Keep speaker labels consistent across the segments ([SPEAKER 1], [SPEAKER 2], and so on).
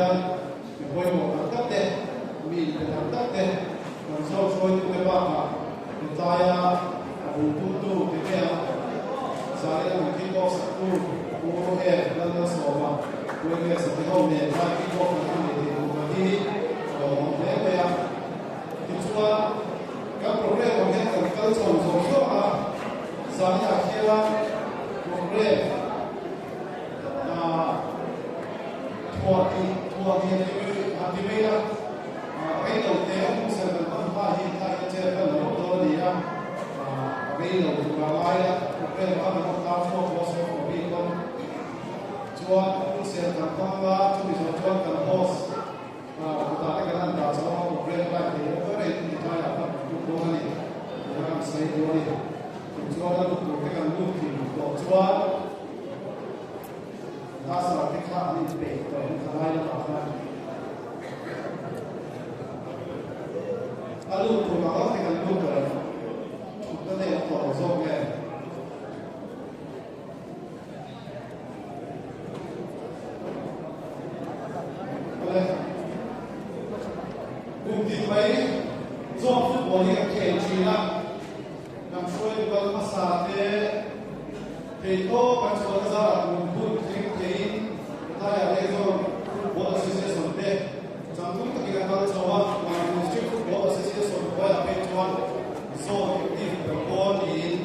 [SPEAKER 1] hiền hồi một thằng tắc đẻ mìnhเป็นthằng tắc đẻ còn sau rồi tụi cái bác à tụi ta bù tu cái kia sai là mình kích off tu bù hè là nó sổ mà bù hè sẽ bị hậu nè sai kích off là cái gì mà đi rồi để bây giờ thì chúng các program của mình cần các sổ số à sai là kia program thua thì thì bây giờ cái đầu tiên cũng sẽ cần phân pha hiện tại trên phần lớn đó thì cái đầu tiên là ai đó cái mà mình có thua có số của mình không chua cũng sẽ cần phân pha chúng mình chua cần host chúng ta cái này là sau một brand lại thì cái này thì thay là phần lúc đó này thì làm sai đó này chua là lúc cái cần lúc thì chua ta sẽ cái khác đi về rồi cái này là phải lúc tụi nó thì cần lúc rồi cái này là tổ dòng này cùng thì mấy dòng football thì kể chỉ là làm xuôi được mà xa thì có bạn cho ra cùng cùng thì ta là đây rồi football association đây trong lúc cái cái cho mà football association có là bên trong so active the ball in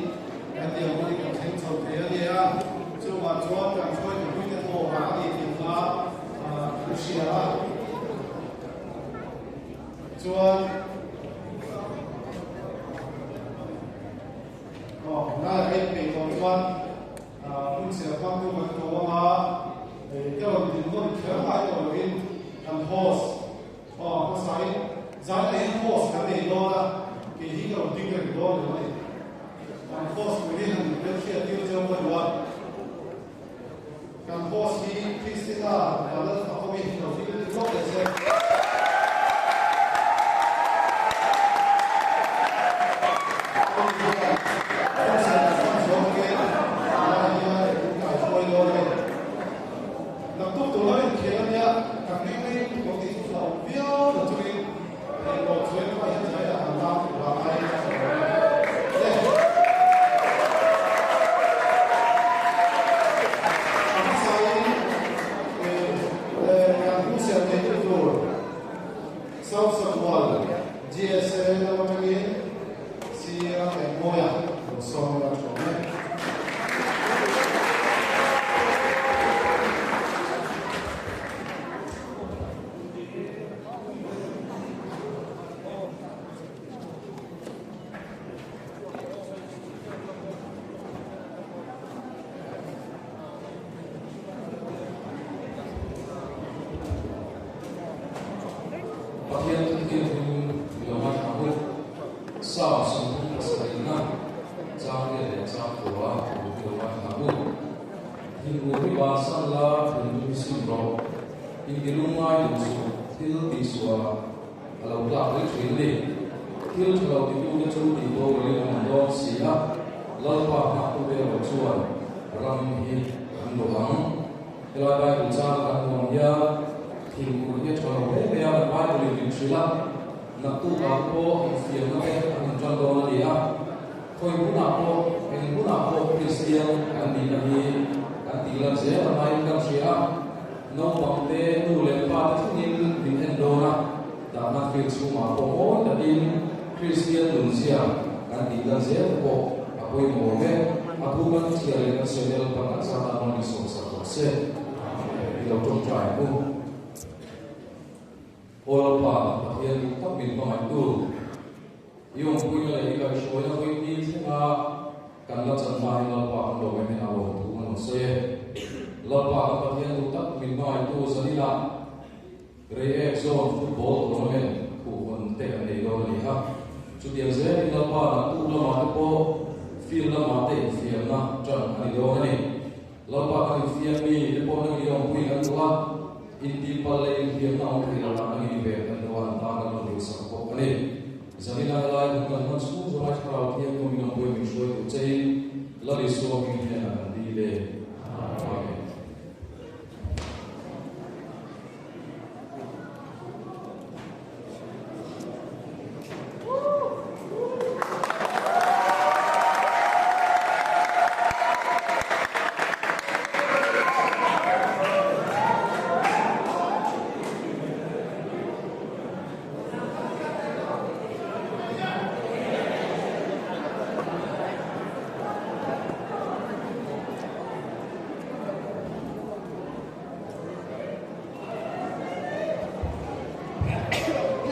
[SPEAKER 1] and the only content of the area so mà cho cảm cho những cái thổ hạ thì là share cho là cái bên trong cũng sẽ quan tâm đến thổ hạ cái lòng tin của những cái đội viên làm host có sai giải này host cái này đó là cái gì đó tính cái đó là này làm host cái này là cái tiêu chuẩn của nó làm host thì Christina là nó có cái gì đó thì nó là sẽ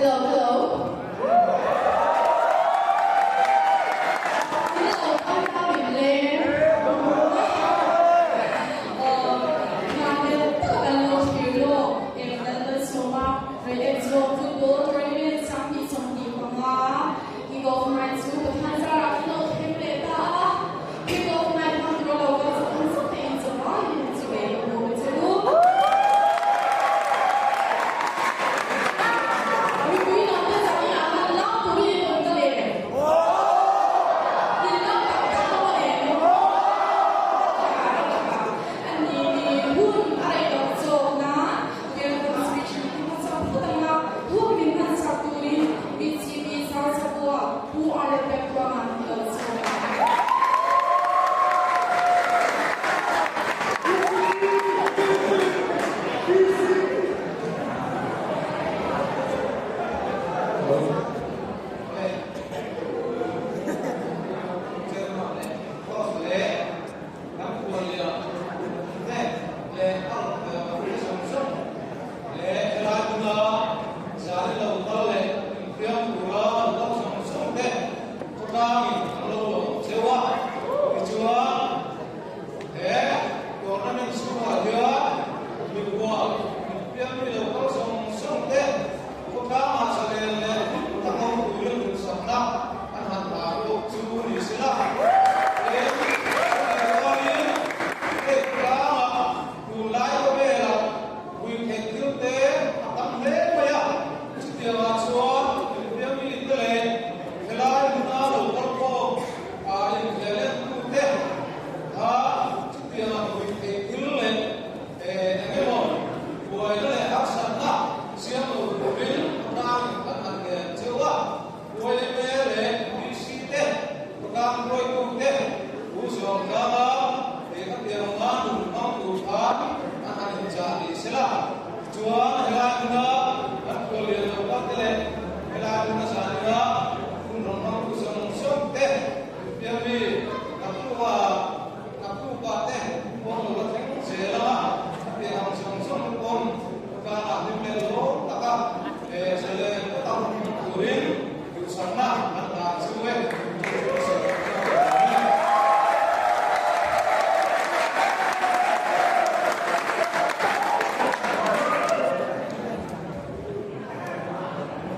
[SPEAKER 2] Hello, hello. Hello, con tao điểm lên. 나는 특별로 길로 옛날에 소마 레이저 futebol tournament sampai sampai pernah 이거 마이 수도 한 사람도 힘내다 이거 마이 만들어 가서 한 스페인서 많이 집에 오고 제고 우리 남자 자기 안 나도 우리 뭔가래 Who are the background of the story?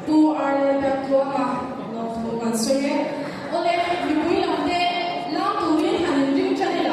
[SPEAKER 2] Who are the background of the story? Oleh ibu yang de lang turin hanin ring channel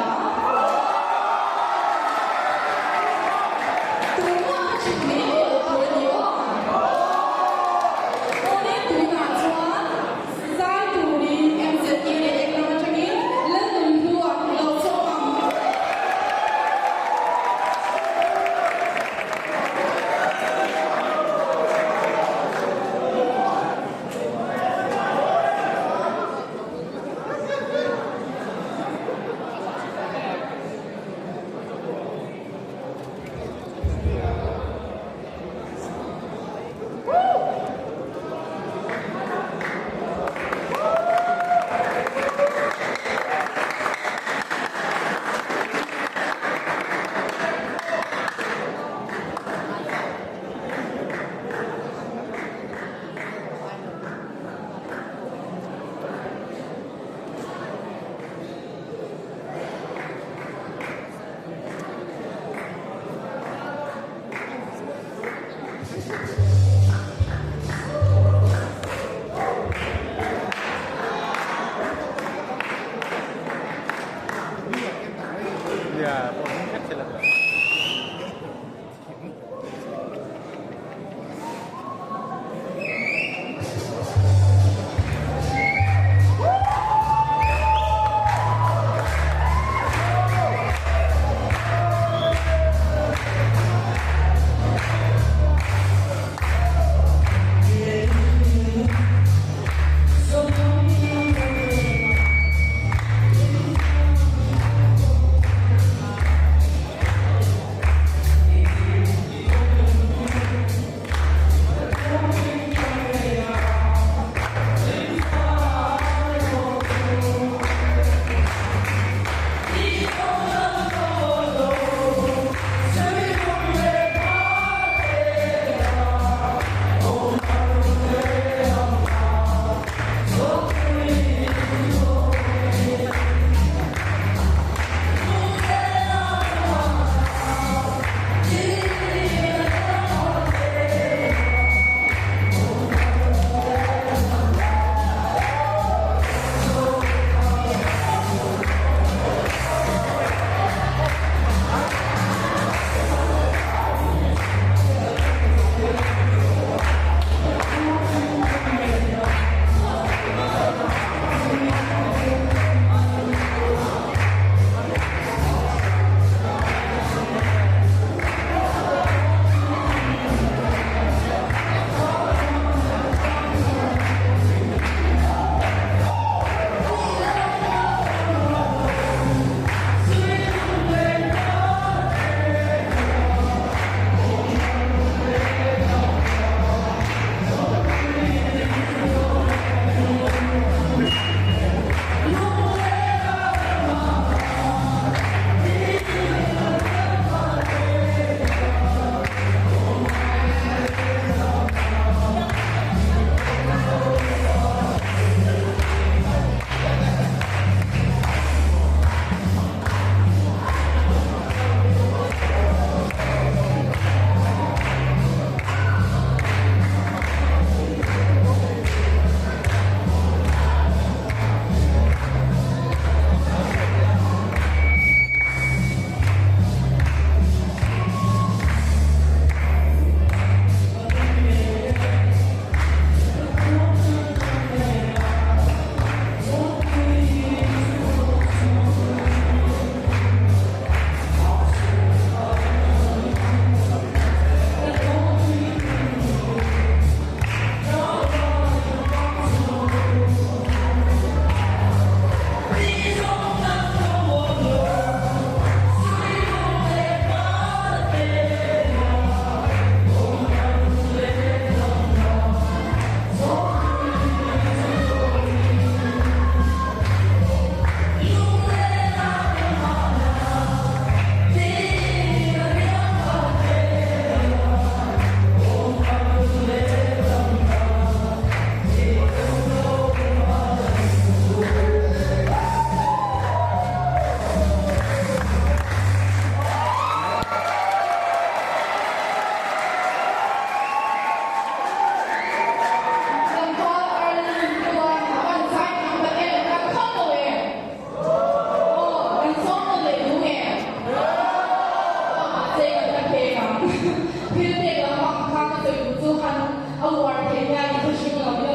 [SPEAKER 2] kan award kay ya ito siya ngalo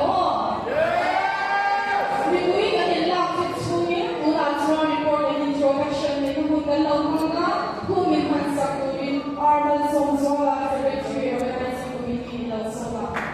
[SPEAKER 2] we kan lang fit sungin mula sa report and introduction ni kung dalaw mga humihan sa kunin Arnold Somsola Secretary Organizing Committee ng Sola.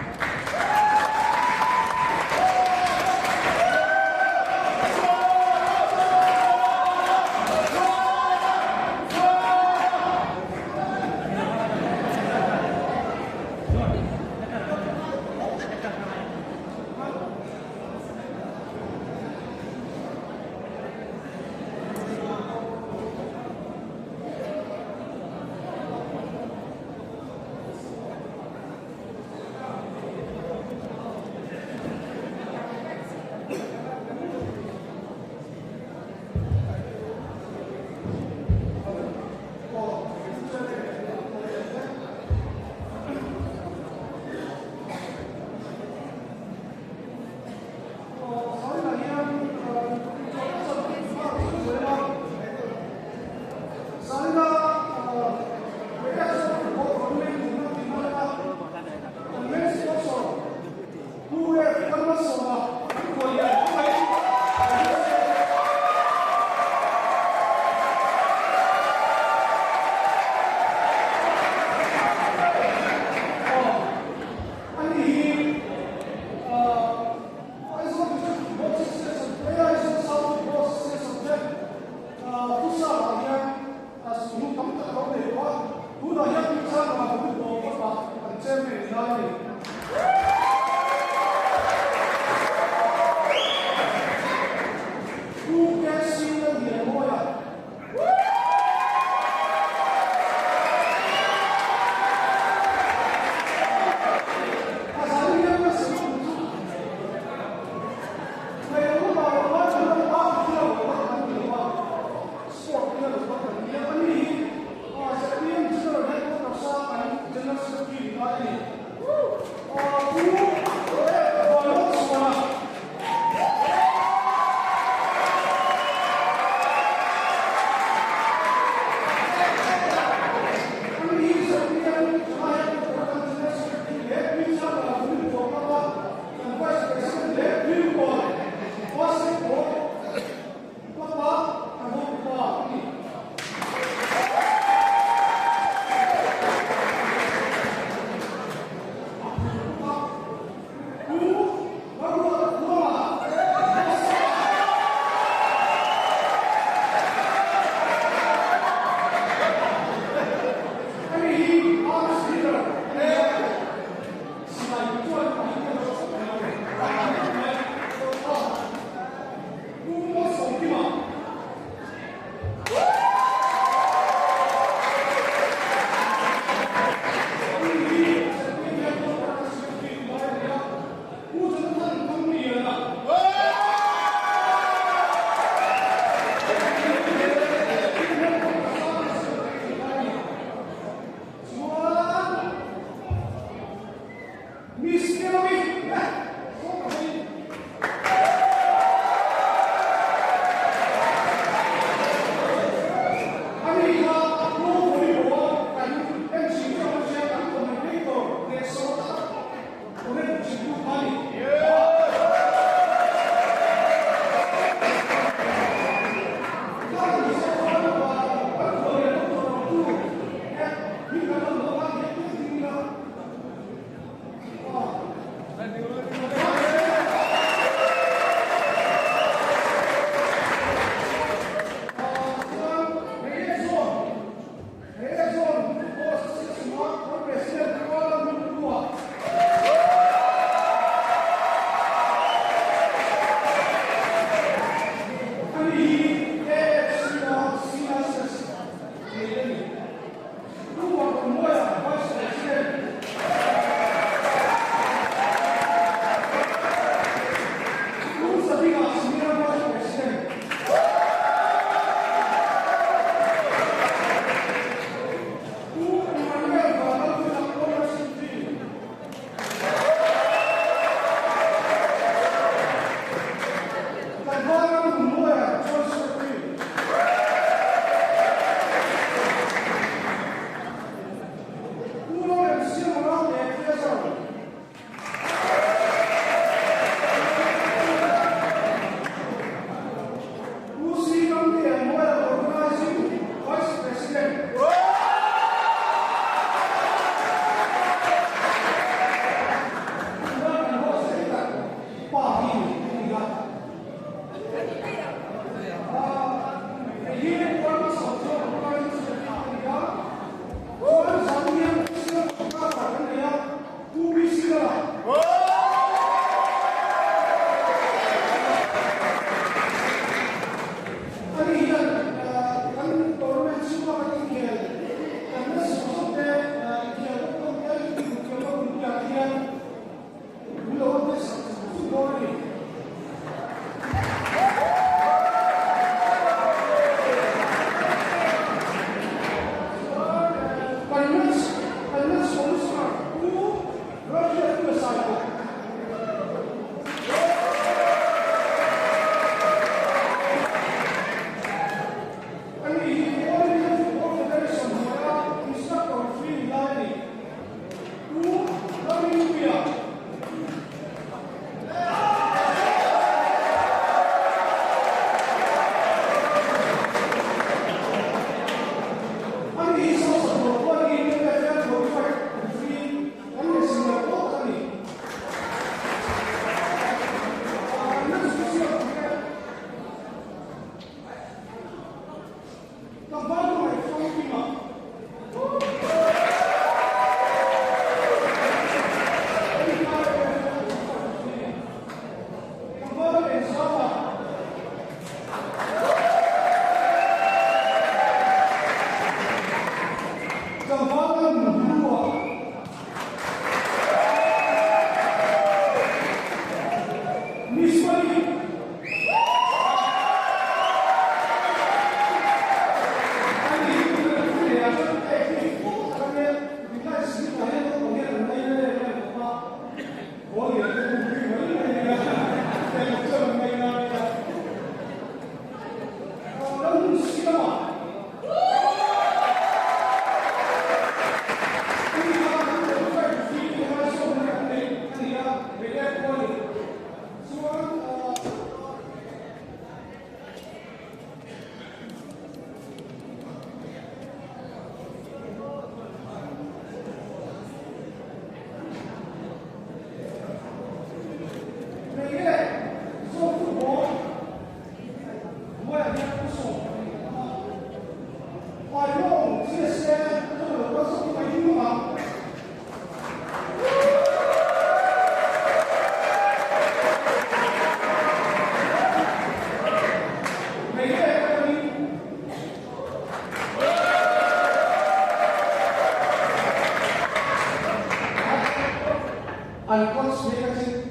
[SPEAKER 1] 按光学个是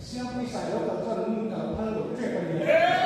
[SPEAKER 1] 相比赛有的这能搞他有这个人。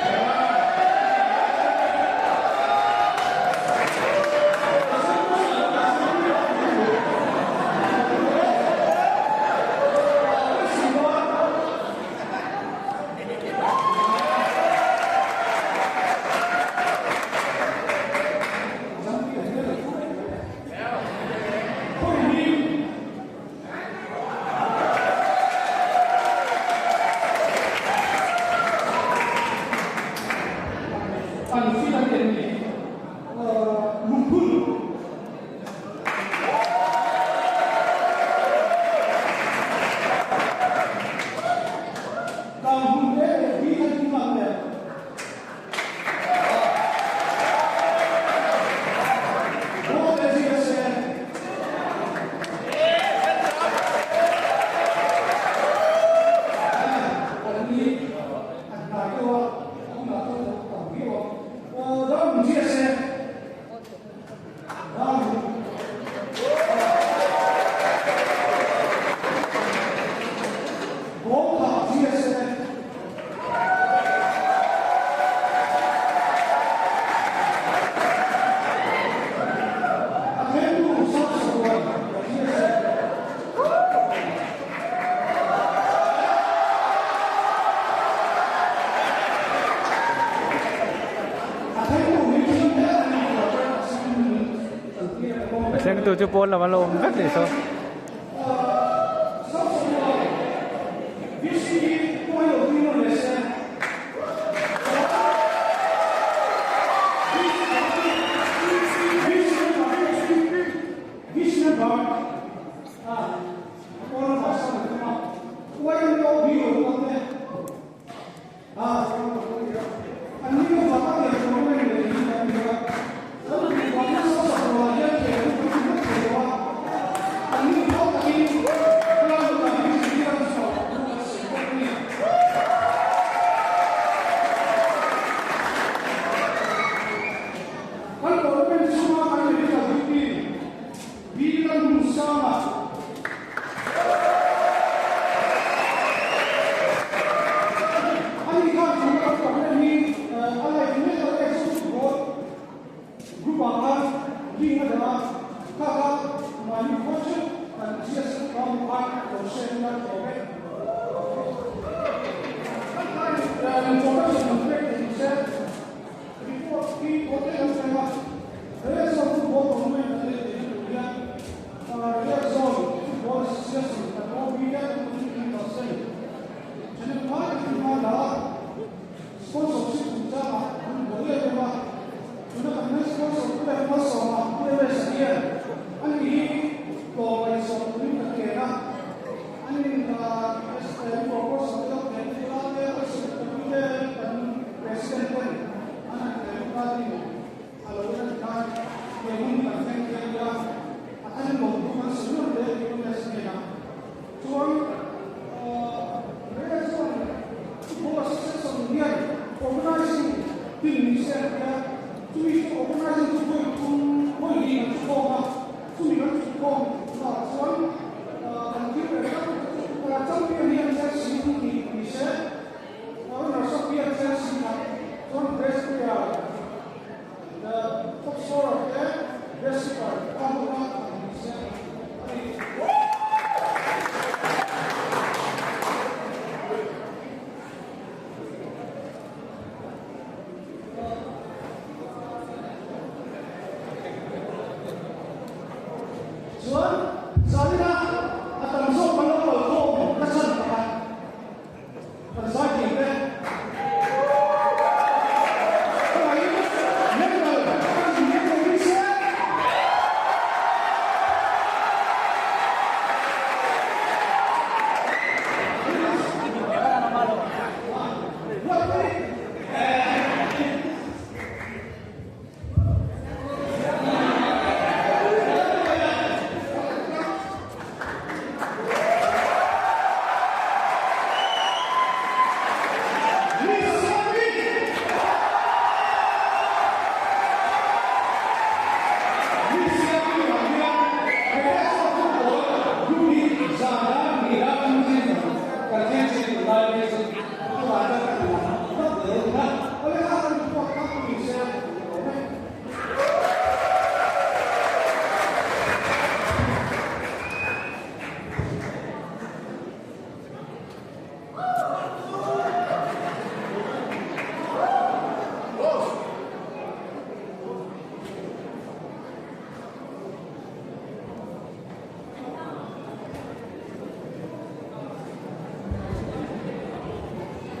[SPEAKER 3] Saya ketujuh pun lah malam kan besok.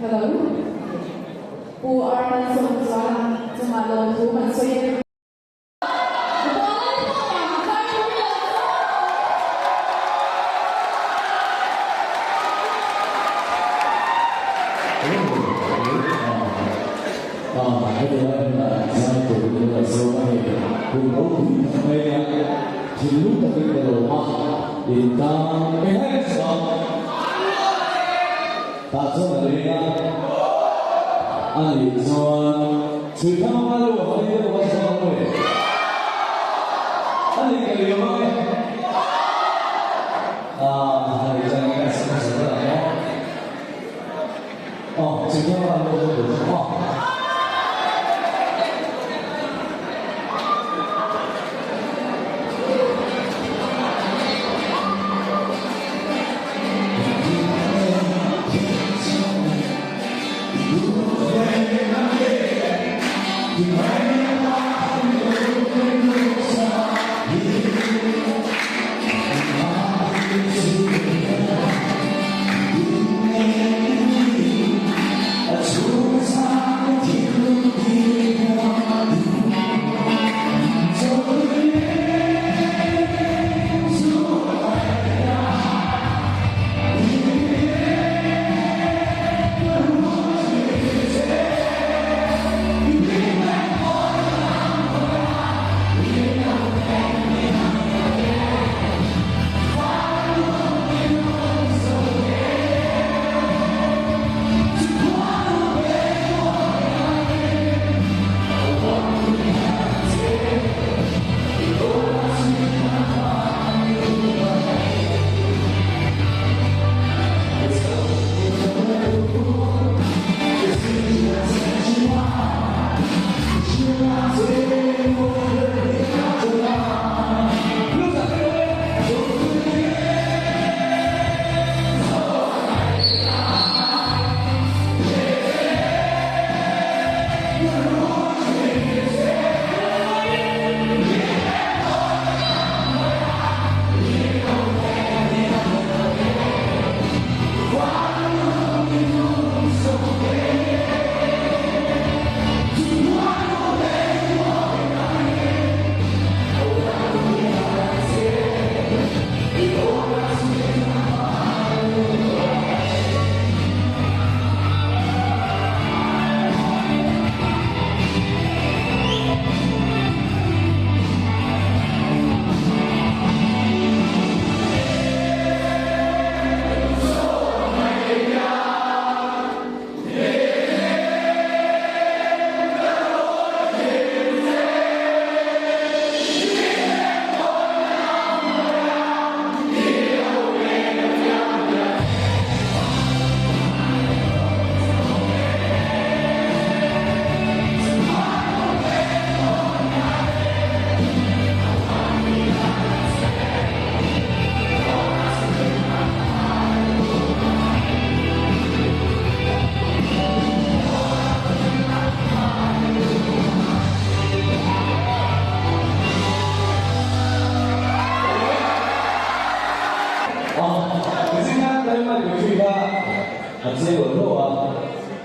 [SPEAKER 2] Hello. Who are the ones who are the ones who are
[SPEAKER 4] cái điều này là sao chủ yếu là số này cùng đấu khí thằng này chỉ lúc ta cái đồ mà thì ta cái hết sao ta số là gì à anh đi cho sự tham gia luôn anh đi đâu có sao rồi anh đi cái điều này anh đi cho cái sự sự là nó sự tham gia luôn được không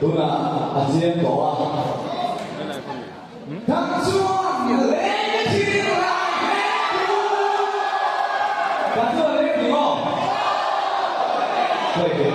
[SPEAKER 4] đúng là anh riêng có thằng chúa lên chiều lại thằng chúa lên đúng không vậy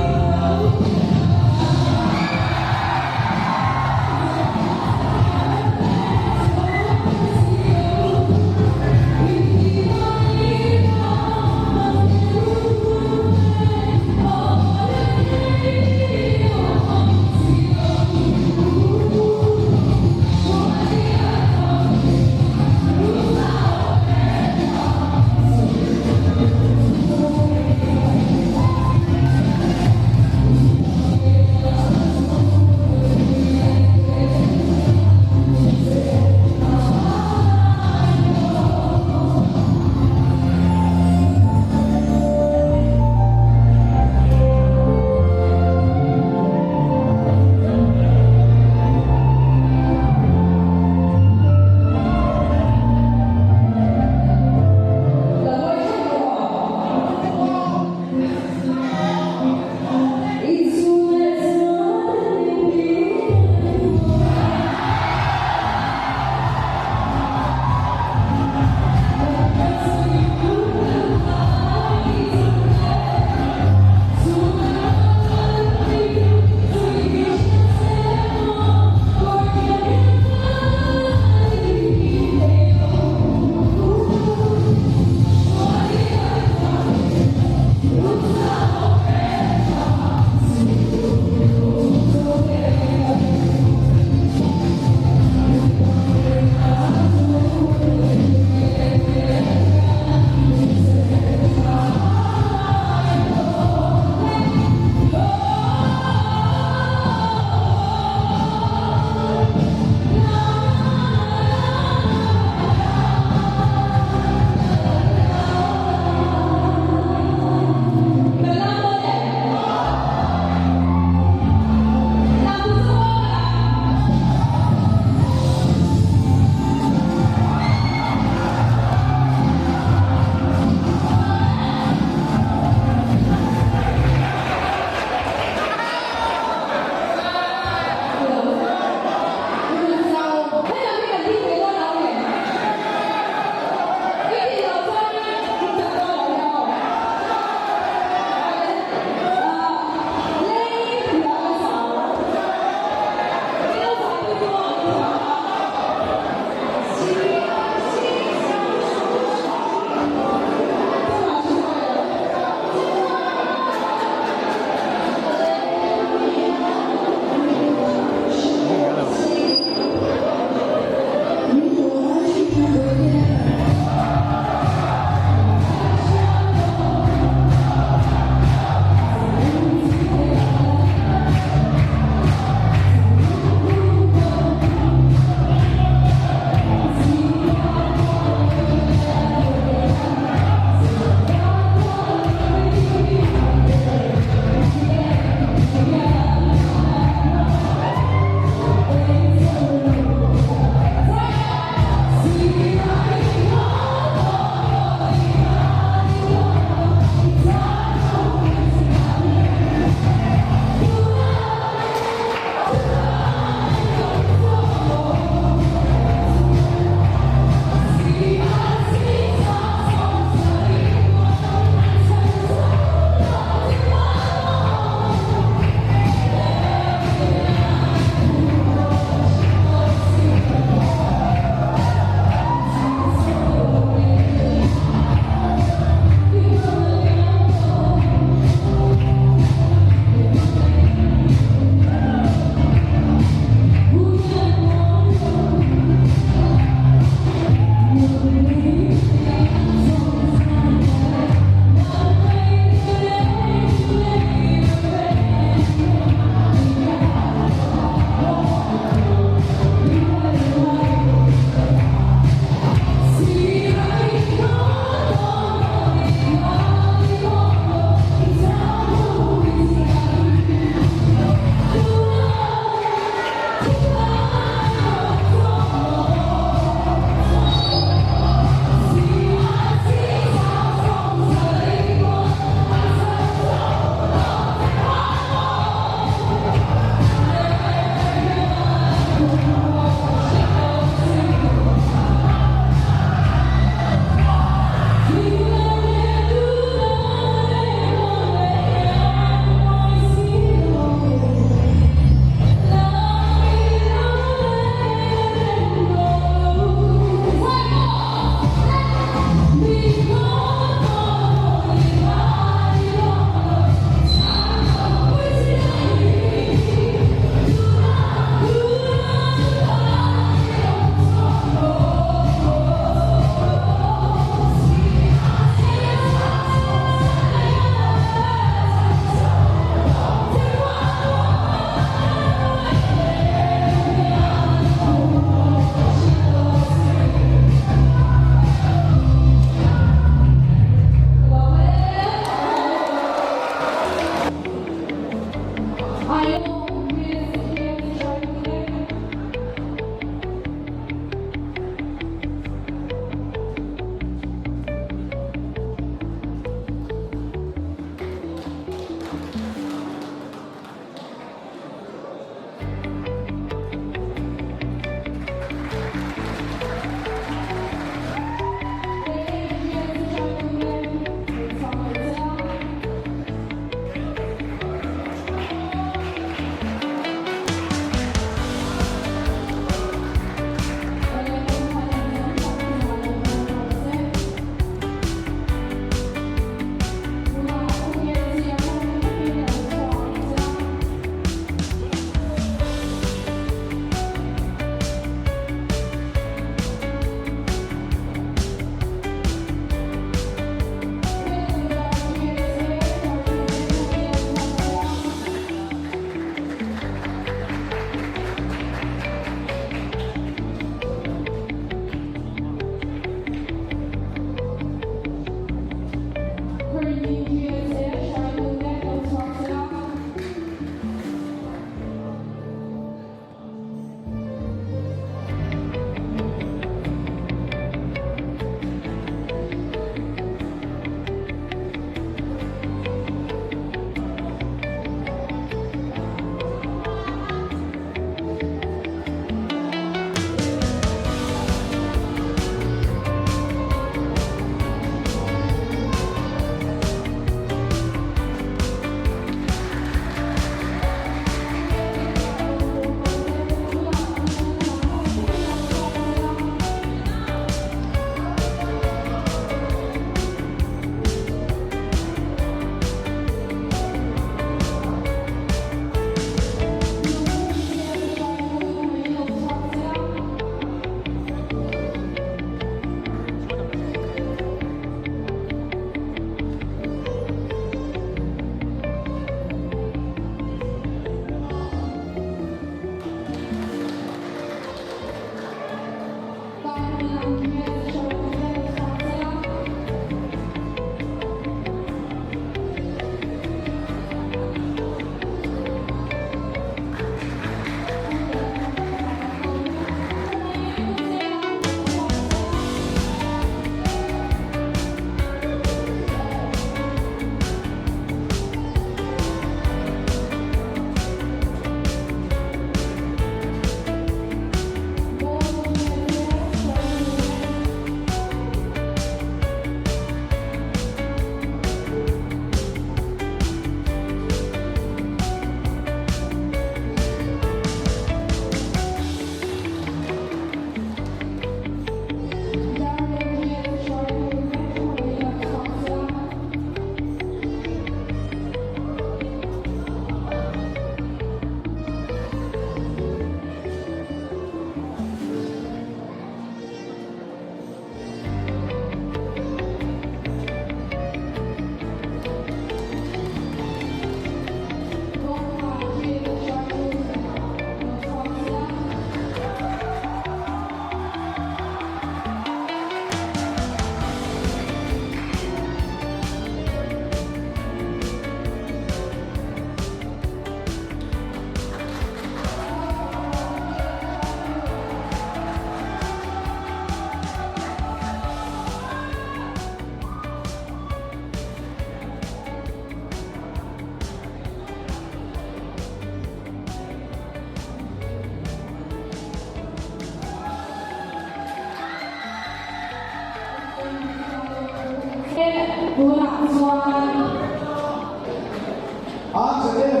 [SPEAKER 1] sẽ để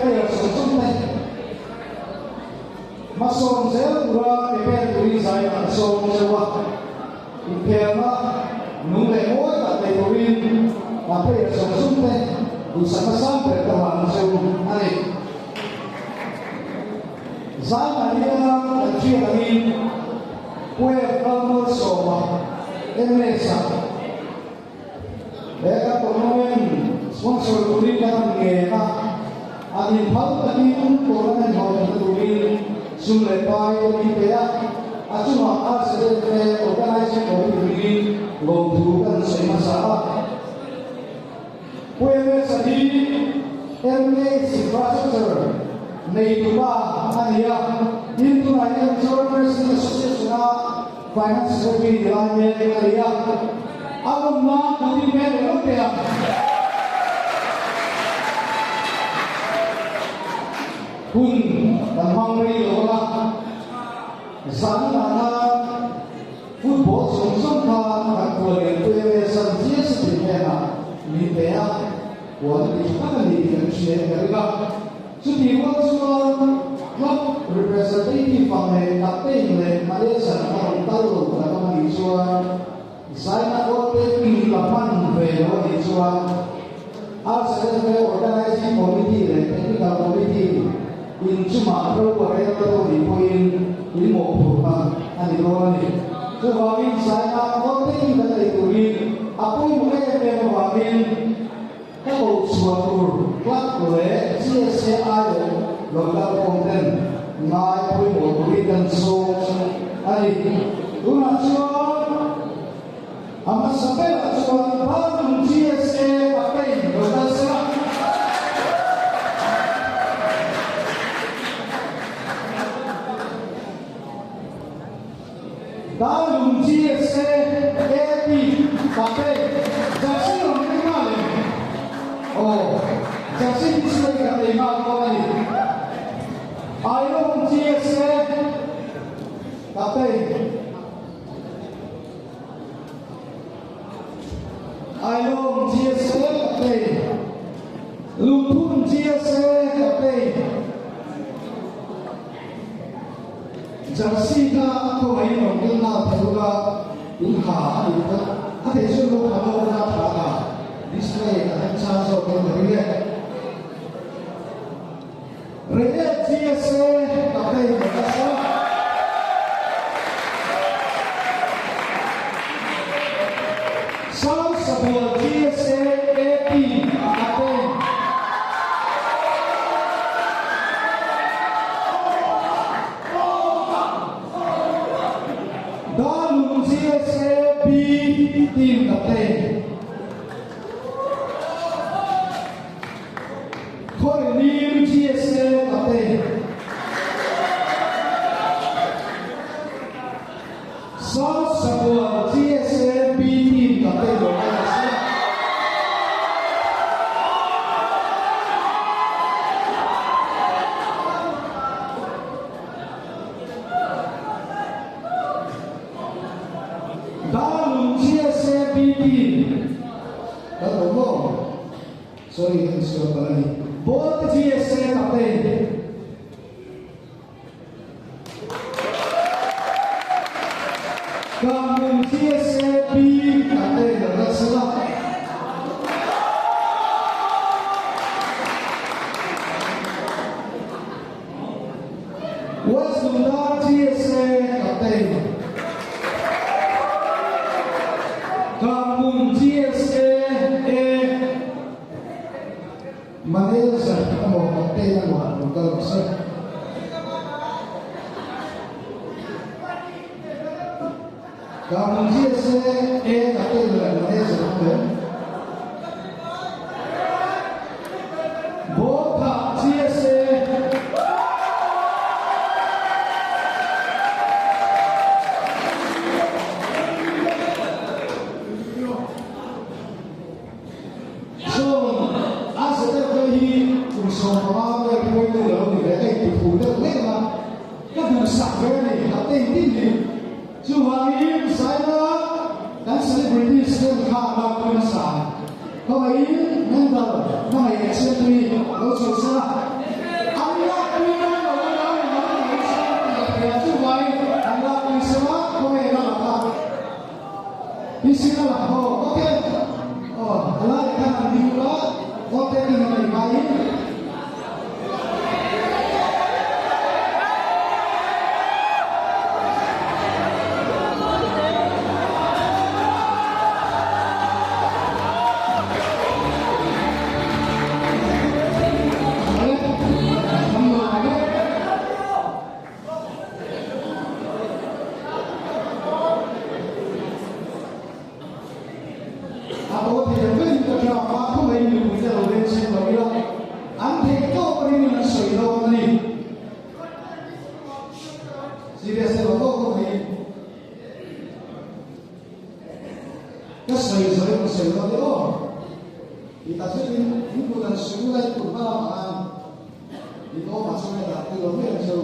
[SPEAKER 1] cái sống chung này mà sống sẽ là cái bên tụi giải là sống sẽ qua cái mà nung lệ mỗi là cái tụi mà cái sống chung này tụi sama-sama berkawan sống này giải mà đi là chuyện là đi quê không sống em này sao để các con em sponsor tụi đi làm nghề mà anh pháo tụi đi cũng có nên hỏi tụi đi xung lại bài đi về à chúng họ sẽ về organize của tụi đi gồm thủกันใส่มาสาquê sẽ đi em nghe infrastructure này tụi ba anh hiểu nhưng tụi này em cho resident association finance secretary làm nghề anh hiểu anh mà tụi đi về lúc nào kun dan mangri lola sana football sung ka kakule kuwe san jia sebenarnya ni bea wala di mana ni kan share kariga suti wala club representative pame captain le Malaysia orang tahu kalau mari jua sana ote pi lapan ve lo di jua saya organizing committee le technical committee in cuma berapa orang di poin ini mau berapa ani dua ni. So kami saya konten kita itu ini apa yang mereka yang kami kalau suatu klub boleh CSI local konten naik poin mau berikan so ani dua cuan amat sampai cuan baru CSI pakai local serah. Dalam GSA tapi jaksi orang kenal ni. Oh, jaksi di sini kita kenal kau ni. Ayo GSA tapi ayo GSA tapi lupun GSA tapi jaksi ka ko ai no ke na phuga in ha ni ka a the su lo ha lo na tha ka display ka cha so ko ri re GSA ka pe ka sa South Sabor GSA AP ka pe Dalam GSA B team kapten Korenim GSA kapten South Sabor GSA B team kapten Dalam GSA B team sorry sudah lagi both GSA kapten kamu GSA B kapten Rasulullah Wasunda GSA kapten kamu GSA Malaysia kita mau kapten yang kalau besar kamu GSA kapten dari Malaysia kapten Bota GSA Semua yang kita lalu kita itu sudah lama. Kita sampai ni, kita ini. Cuma ini saya dan selebriti sedang kalah bersama. Kau ini mental, kau ini sendiri. sẽ lo đấy ô thì ta sẽ đi những cuộc đời sống đây của ba mà ăn thì có mà sau này là từ đó về là sao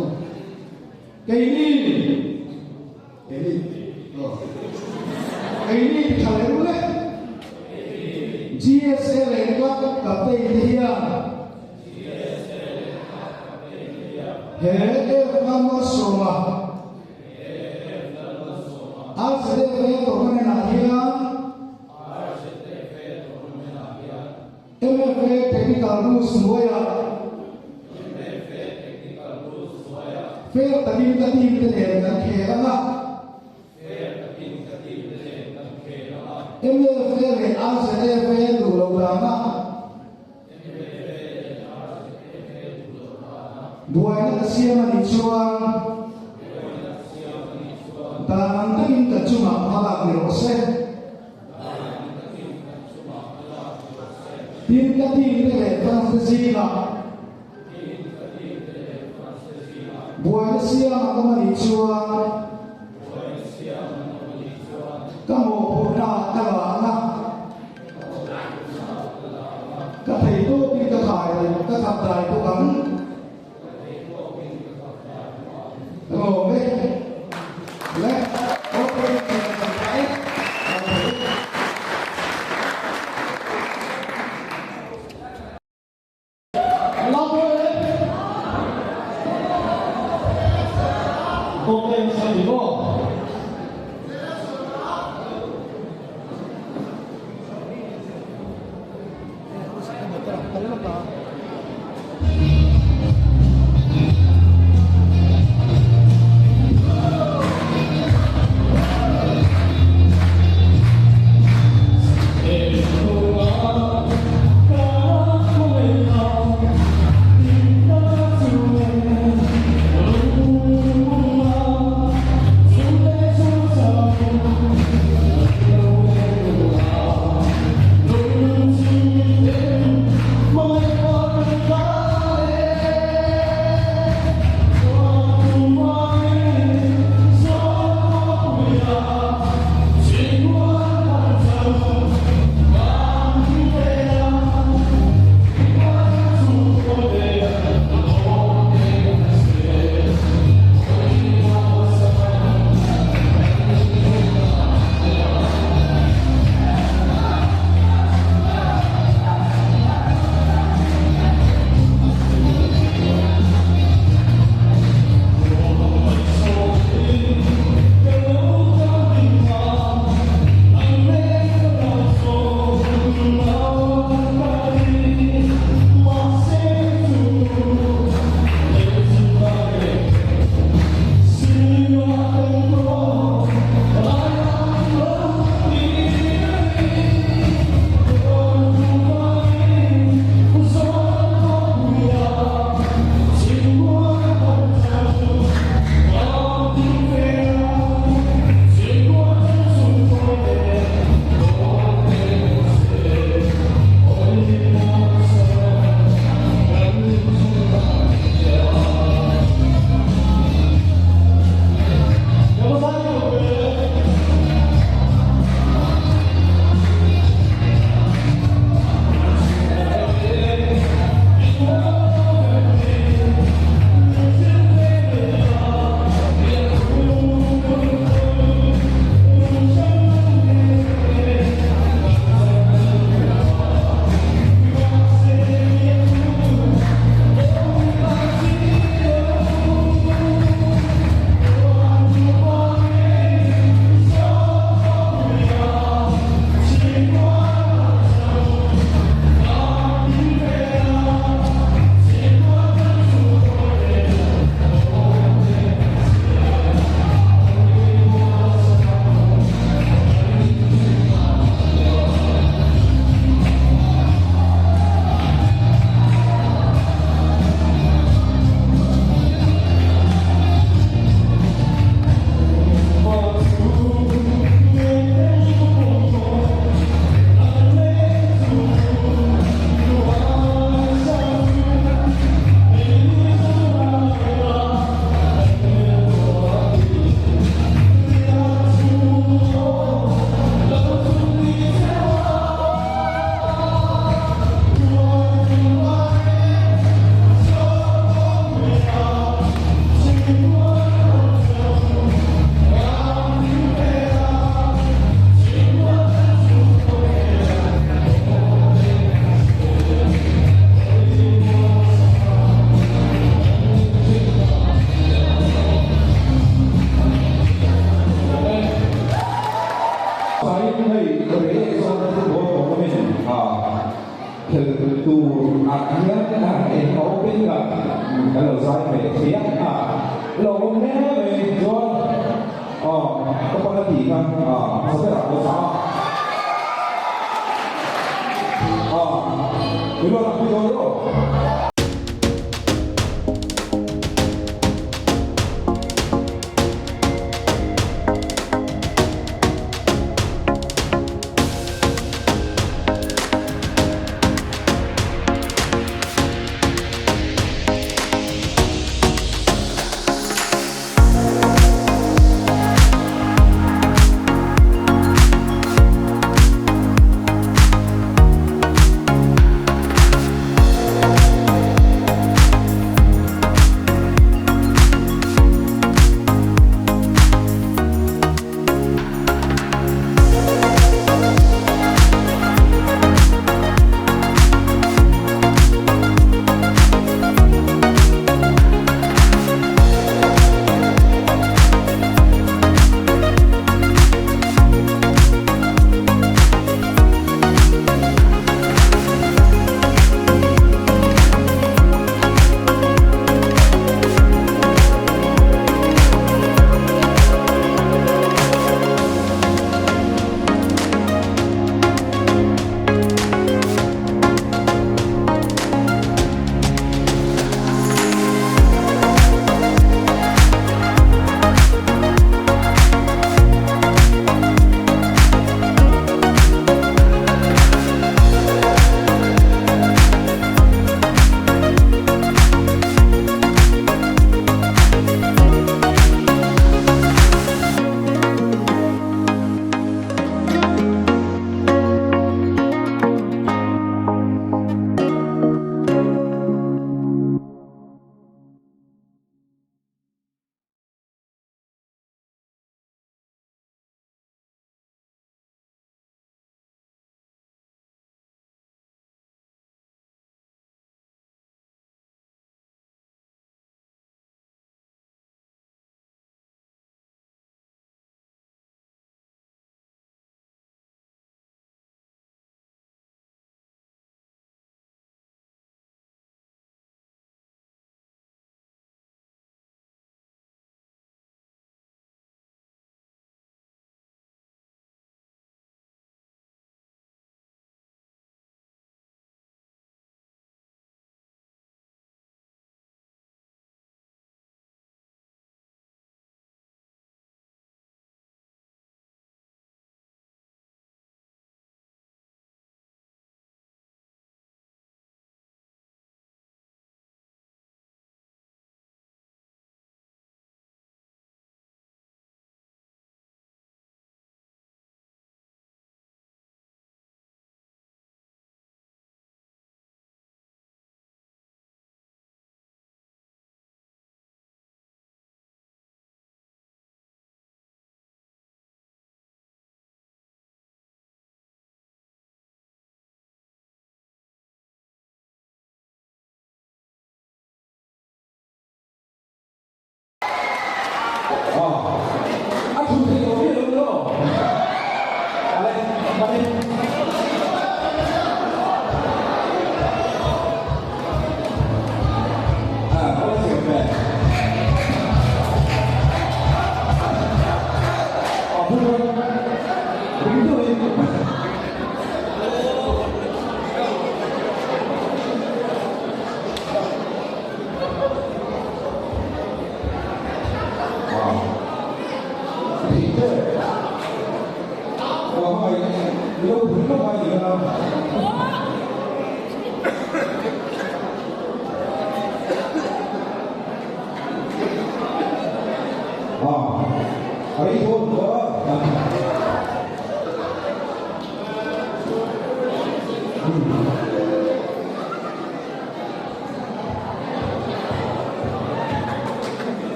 [SPEAKER 1] cái đi cái đi thì thằng ấy đấy GSA này nó gặp tay thì hệ em nó số mà आज से वे तो मैंने ना किया MFA technical rules हुआ फिर तभी ते लेकर खेलना MFA में आज से वे दूर उड़ाना buaya na siya manichuan danang taging kachuma halak ni Rose tin kating tele fantasy na buaya na siya manichuan kamu puna kalana kathai to tin kathai kathai to kan Ồ, đấy. Đấy. Ok, đấy. Long rồi. Ok, sao đi cô?
[SPEAKER 5] hiến em có biết gặp cái lỗ xoay về phía lỗ nè về rồi có con là gì không sao biết là có sao cái đó là cái đó rồi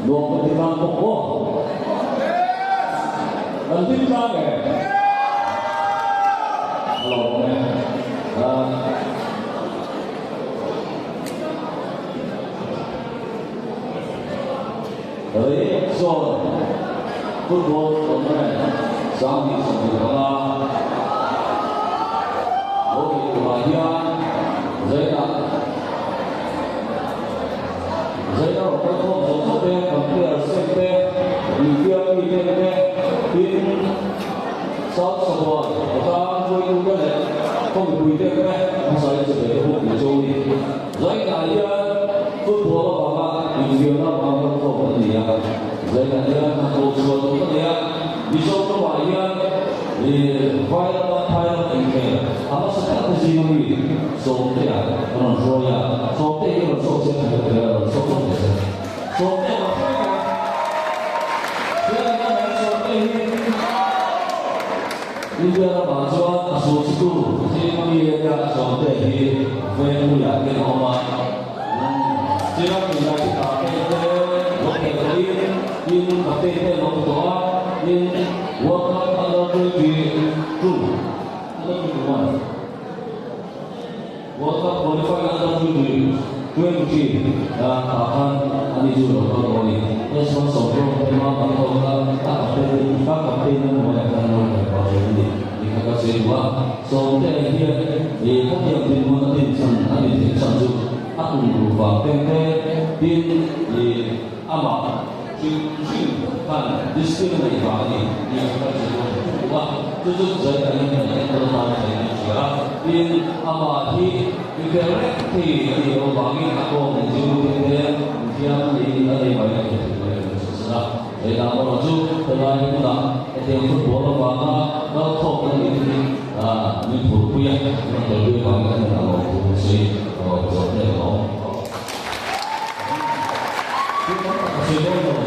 [SPEAKER 4] luồng một tiếng vang bốc bốc lần tiếp ra về lộn này tới rồi football của nó này sang những sự việc đó là ok của bà giấy đó có không giống số bên còn kia là CP vì kia pin sáu số ta vui cái này không vui cái này không sai sự việc không bị trôi giấy này football của bà vì kia nó không có gì à giấy này một số cái này vì số của bà thì phải là phải là cái apa sekarang di sini so dia orang Roya so dia orang so dia dia bahasa asal itu dia so dia về mua nhà cái họ chỉ là mình phải cả cái in cái tên nó đó in work hard thì true World qualify ada dua kunci akan dijual kalau ini. Yang sebelum memang kalau tak ada yang mengatakan bahwa ini jika kedua soalnya dia di yang dimana tinsan ada tinsan tu aku berubah di amat kan diskriminasi yang kedua itu saya ingin terutama in amati dikerti di obangi aku menjadi yang di dari banyak sesuatu. Dalam waktu terlalu muda, itu bola bola kalau ini punya lebih banyak dalam fungsi sebenarnya.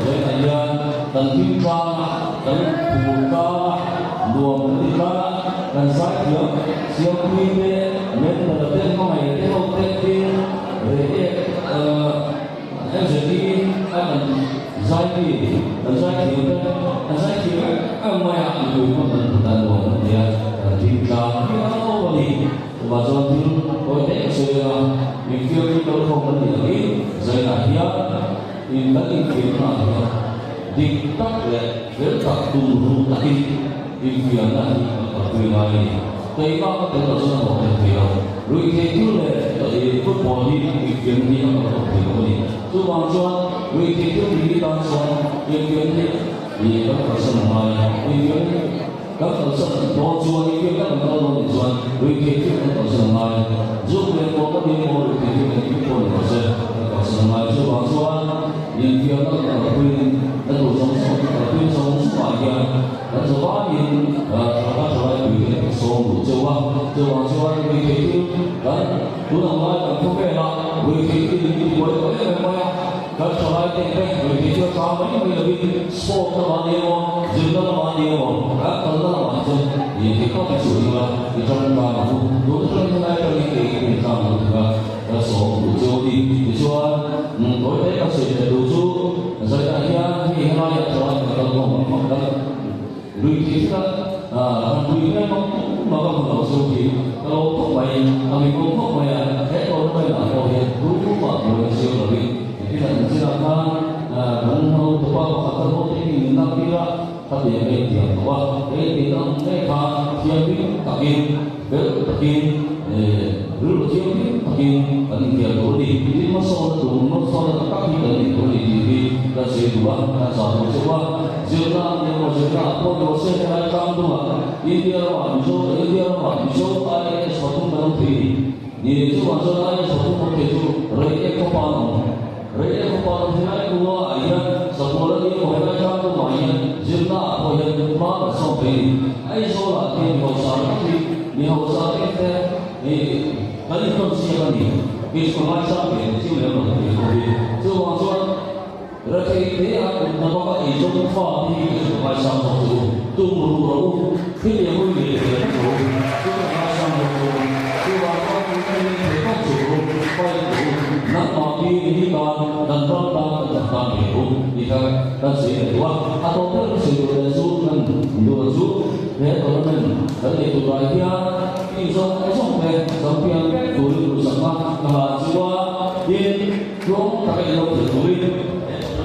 [SPEAKER 4] Sebenarnya dan kita dan buka dua menit dan saya siapa ini mendapat mai itu penting jadi saya mai itu dan dia jika kalau ini macam itu oleh saya mikir kalau kamu ini saya ini kita diktat letak dulu tadi impian ini Tây Bắc có thể là rất là một thành phố, rồi thế thứ này tại football đi impian đi ở một thành phố này, tu bằng cho rồi thế thứ đi đang cho impian đi thì các cơ sở này impian các cơ sở đó cho impian các cơ sở này cho rồi thế thứ các cơ sở này giúp lên có các điểm một rồi thế thứ này impian cơ sở này tu bằng cho impian các cơ sở đã đủ sống tuyên sống ngoài kia đã cho bao nhiêu các loại quyền số đủ châu Á vì thế chứ đấy tôi làm lại không về là vì thế chứ đi quay quay về quay các loại tiền bạc vì thế cho cao mấy người là vì sport nó bao nhiêu gym nó bao nhiêu các thứ nó bao nhiêu thì có cái chủ yếu là thì trong ba mà đúng trong này trong cái làm được là số đủ châu đi thì cho đối với các sự đủ châu rồi là thì hai là cho các công việc đó rồi thì chúng ta duitnya maka mengkonsumsi kalau kok baik kami kok baik kalau baik atau ya rumah boleh siapa lagi kita silakan menau tempat atau hotel ini tapi tapi yang dia bahwa kita mereka siapa takin takin dulu siapa takin dia boleh jadi masalah tak kita ini boleh jadi kasih dua satu coba Jurnal yang berjurnal apa dosen yang akan dua India ada suatu menteri ini itu masalah suatu menteri itu rakyat kepala saya dua ayat sekolah ini mereka jangan main jurnal apa yang mana sampai ay solat ini hausa kita kali konsisten ini sekolah sampai sih memang itu masalah Rakyat dia nampak itu faham ini macam tu baru kita yang boleh tu macam tu apa ini kita tu baik tu nắm mò đi con dan con dan hiểu đi khai dan sĩ để qua atau kan sĩ để giúp mình đưa giúp để tụi mình để tụi bài kia đi xong về xong kia tụi sama là jiwa yên lúc các cái lâu thì tụi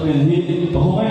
[SPEAKER 4] mình đi không ấy.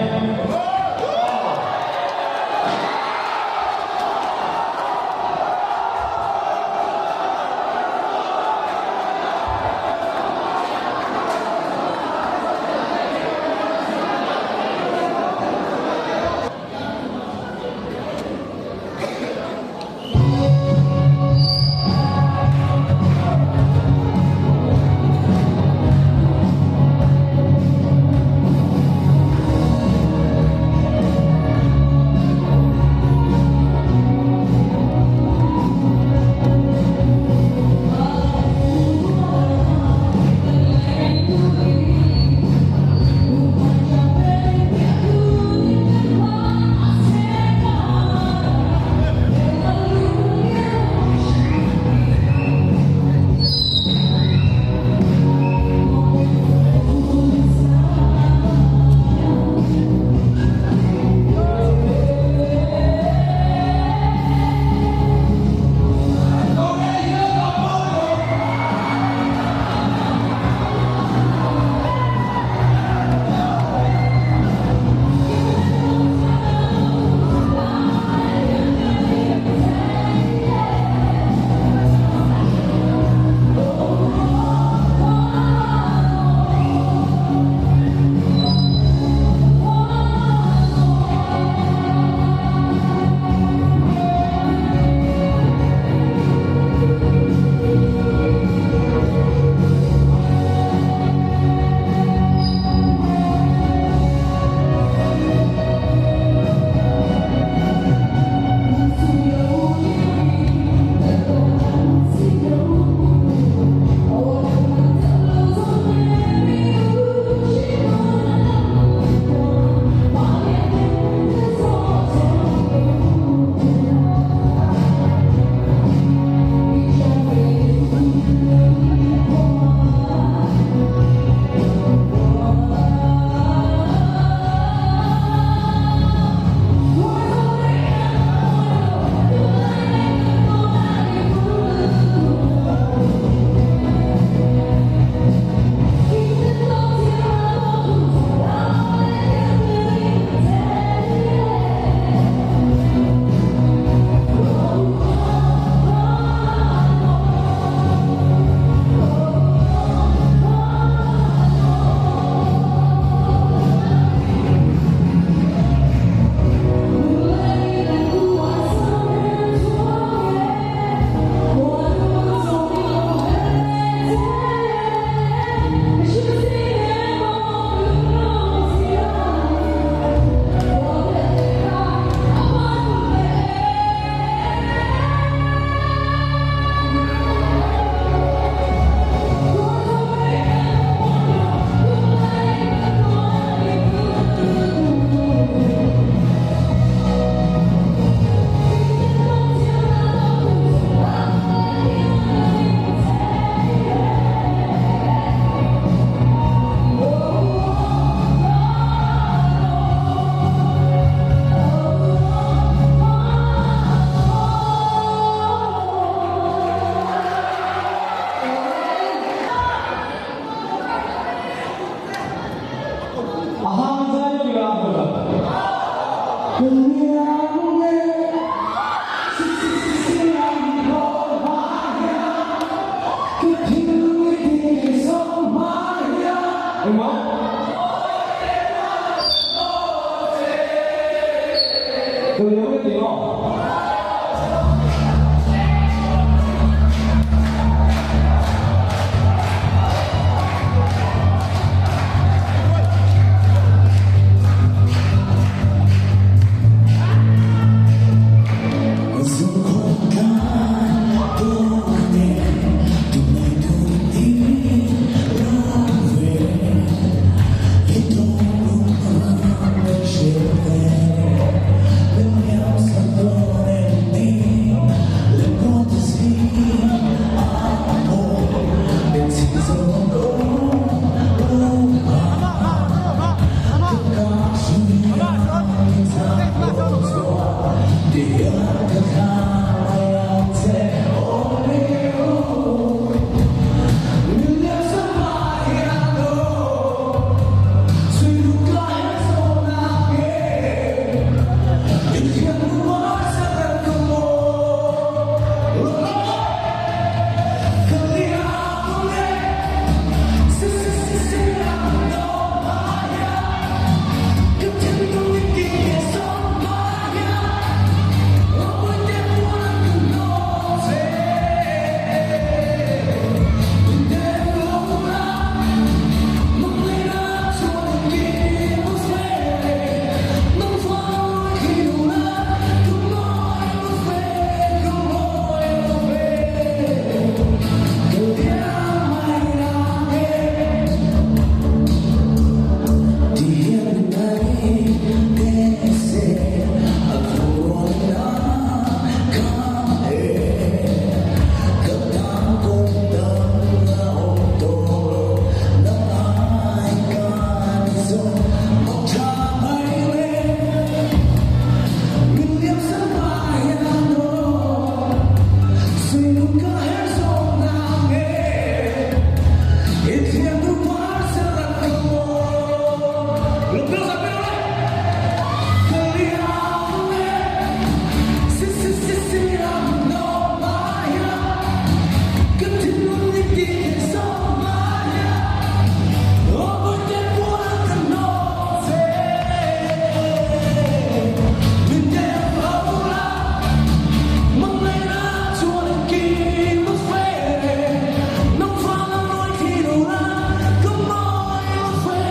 [SPEAKER 6] Santo
[SPEAKER 5] Hãy subscribe cho kênh Ghiền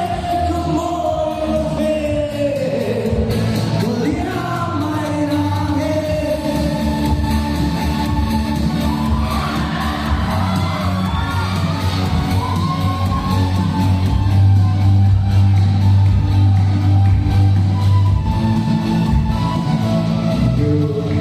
[SPEAKER 5] Mì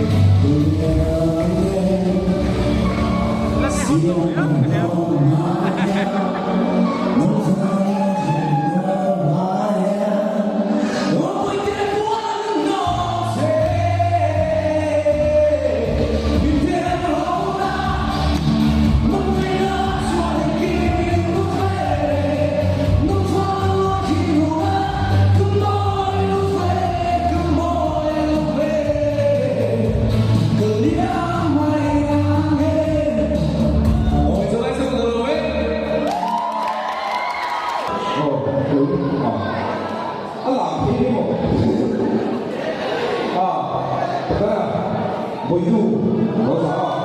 [SPEAKER 5] Gõ để không bỏ lỡ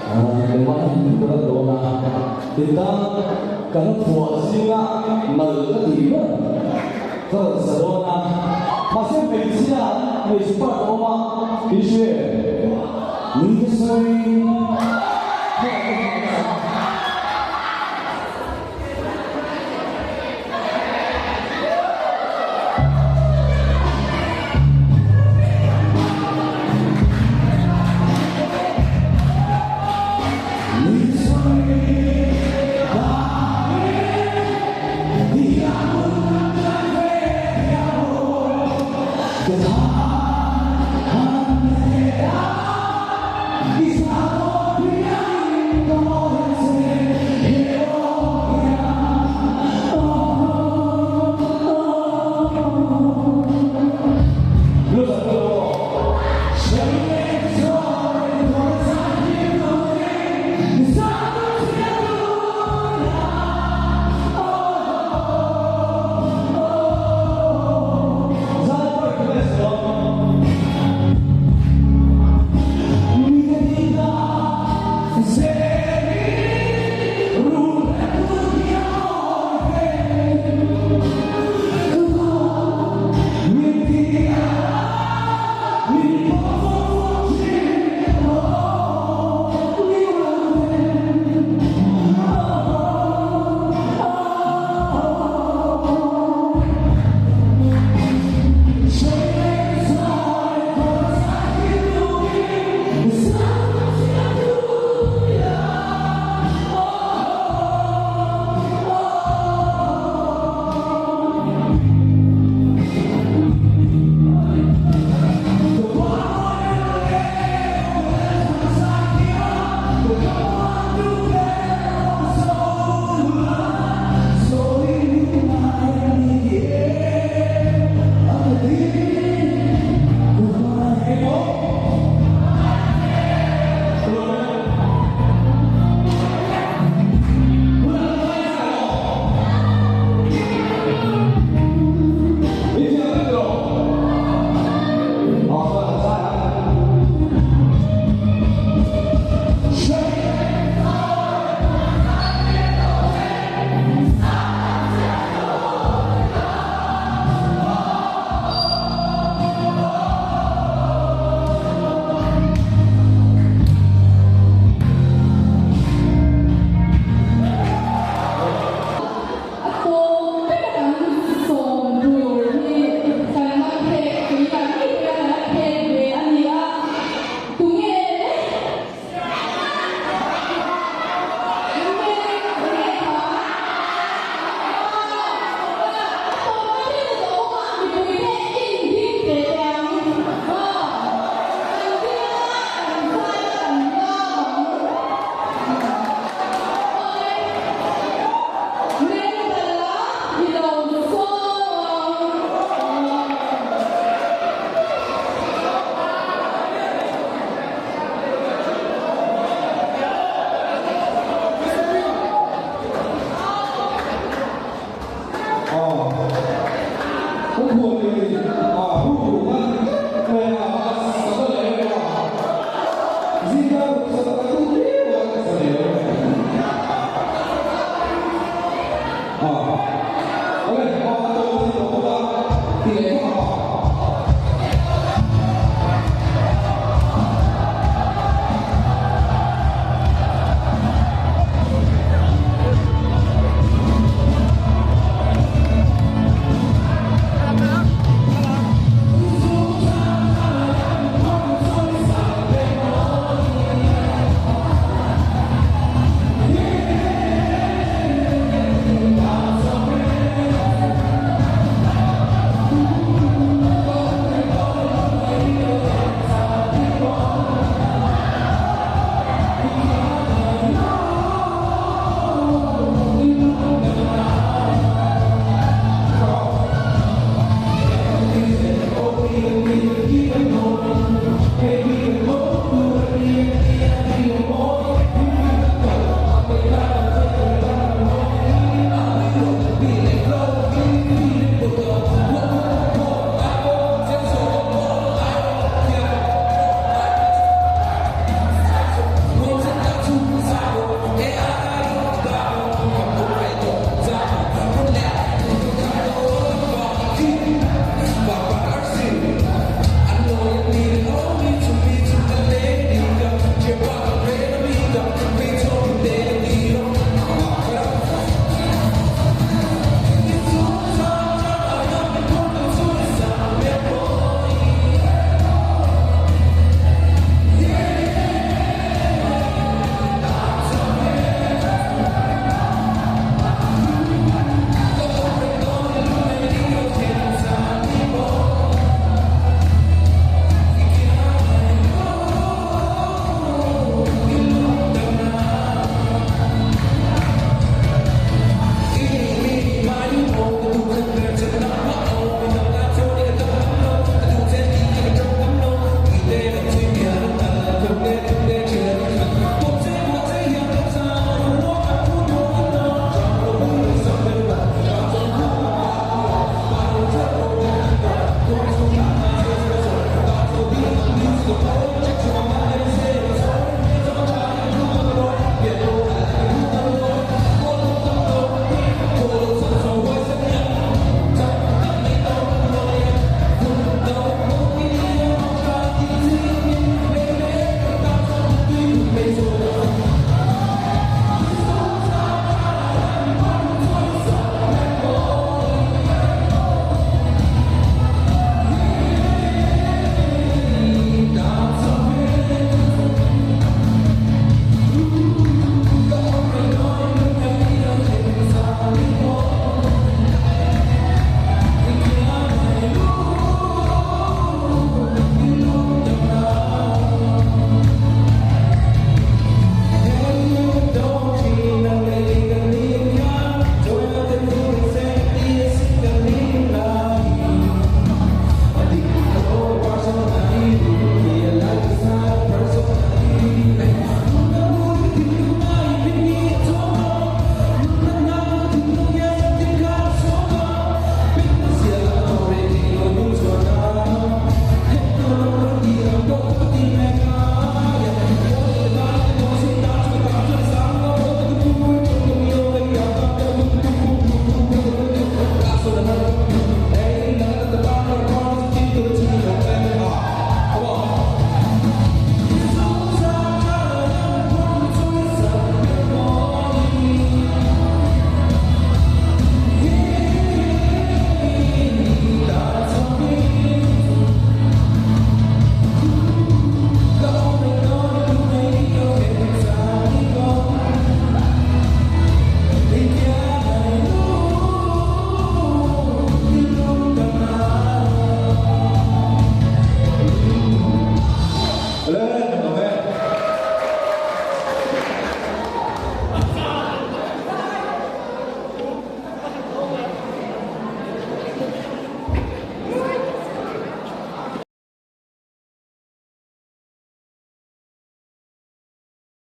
[SPEAKER 6] lewat kita dona kita kalau puasnya mereka tiba tersedona masih bersiap bersumpah doma kisah ni kesari